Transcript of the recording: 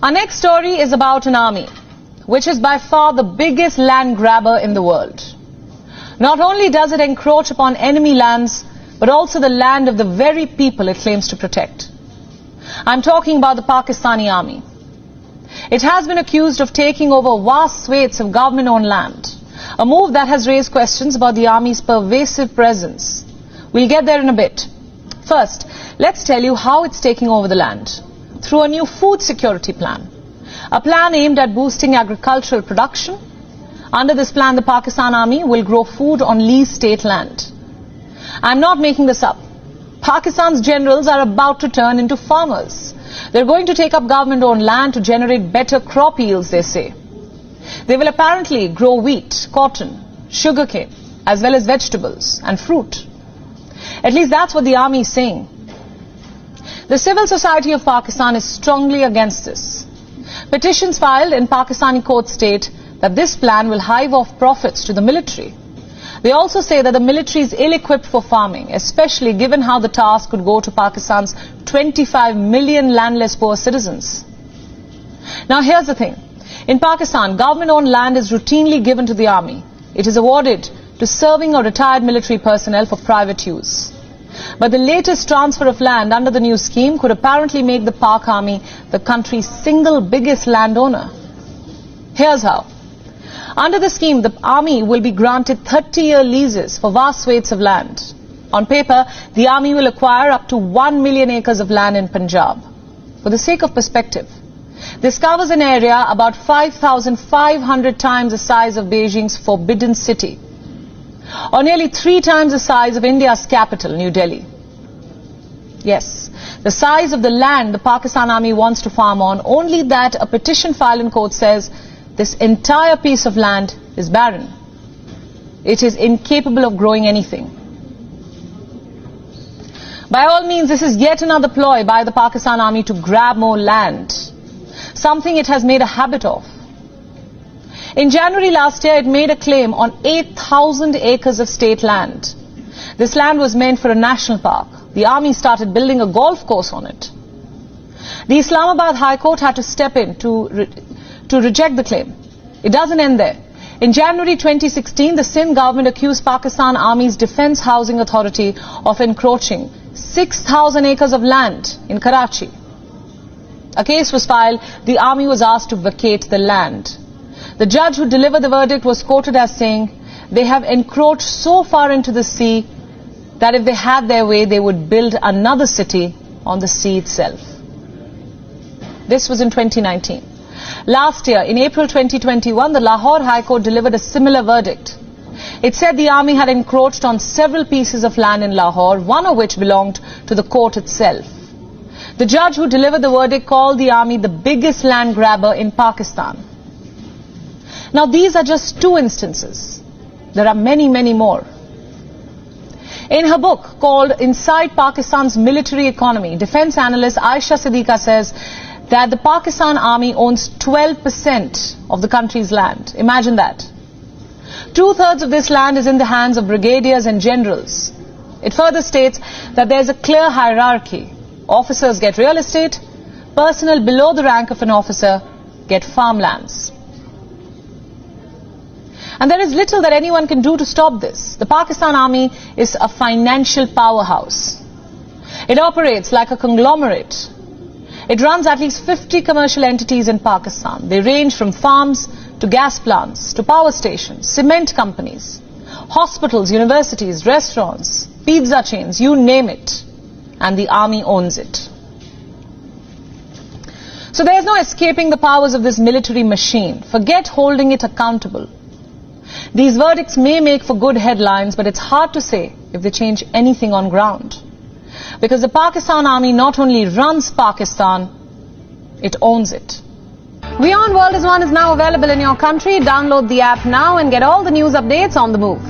Our next story is about an army, which is by far the biggest land grabber in the world. Not only does it encroach upon enemy lands, but also the land of the very people it claims to protect. I'm talking about the Pakistani army. It has been accused of taking over vast swathes of government-owned land, a move that has raised questions about the army's pervasive presence. We'll get there in a bit. First, let's tell you how it's taking over the land. Through a new food security plan. A plan aimed at boosting agricultural production. Under this plan, the Pakistan Army will grow food on leased state land. I'm not making this up. Pakistan's generals are about to turn into farmers. They're going to take up government-owned land to generate better crop yields, they say. They will apparently grow wheat, cotton, sugarcane, as well as vegetables and fruit. At least that's what the army is saying. The civil society of Pakistan is strongly against this. Petitions filed in Pakistani courts state that this plan will hive off profits to the military. They also say that the military is ill-equipped for farming, especially given how the task could go to Pakistan's 25 million landless poor citizens. Now here's the thing. In Pakistan, government-owned land is routinely given to the army. It is awarded to serving or retired military personnel for private use. But the latest transfer of land under the new scheme could apparently make the Pak Army the country's single biggest landowner. Here's how. Under the scheme, the army will be granted 30-year leases for vast swathes of land. On paper, the army will acquire up to 1 million acres of land in Punjab. For the sake of perspective, this covers an area about 5,500 times the size of Beijing's Forbidden City, or nearly 3 times the size of India's capital, New Delhi. Yes, the size of the land the Pakistan Army wants to farm on, only that a petition filed in court says this entire piece of land is barren. It is incapable of growing anything. By all means, this is yet another ploy by the Pakistan Army to grab more land, something it has made a habit of. In January last year, it made a claim on 8,000 acres of state land. This land was meant for a national park. The army started building a golf course on it. The Islamabad High Court had to step in to reject the claim. It doesn't end there. In January 2016, the Sindh government accused Pakistan Army's Defence Housing Authority of encroaching 6,000 acres of land in Karachi. A case was filed. The army was asked to vacate the land. The judge who delivered the verdict was quoted as saying, "They have encroached so far into the sea that if they had their way, they would build another city on the sea itself." This was in 2019. Last year, in April 2021, the Lahore High Court delivered a similar verdict. It said the army had encroached on several pieces of land in Lahore, one of which belonged to the court itself. The judge who delivered the verdict called the army the biggest land grabber in Pakistan. Now, these are just 2 instances. There are many, many more. In her book called Inside Pakistan's Military Economy, defense analyst Aisha Siddiqa says that the Pakistan Army owns 12% of the country's land. Imagine that. 2/3 of this land is in the hands of brigadiers and generals. It further states that there is a clear hierarchy. Officers get real estate, personnel below the rank of an officer get farmlands. And there is little that anyone can do to stop this. The Pakistan Army is a financial powerhouse. It operates like a conglomerate. It runs at least 50 commercial entities in Pakistan. They range from farms to gas plants to power stations, cement companies, hospitals, universities, restaurants, pizza chains, you name it. And the army owns it. So there is no escaping the powers of this military machine. Forget holding it accountable. These verdicts may make for good headlines, but it's hard to say if they change anything on ground. Because the Pakistan Army not only runs Pakistan, it owns it. WION World is One is now available in your country. Download the app now and get all the news updates on the move.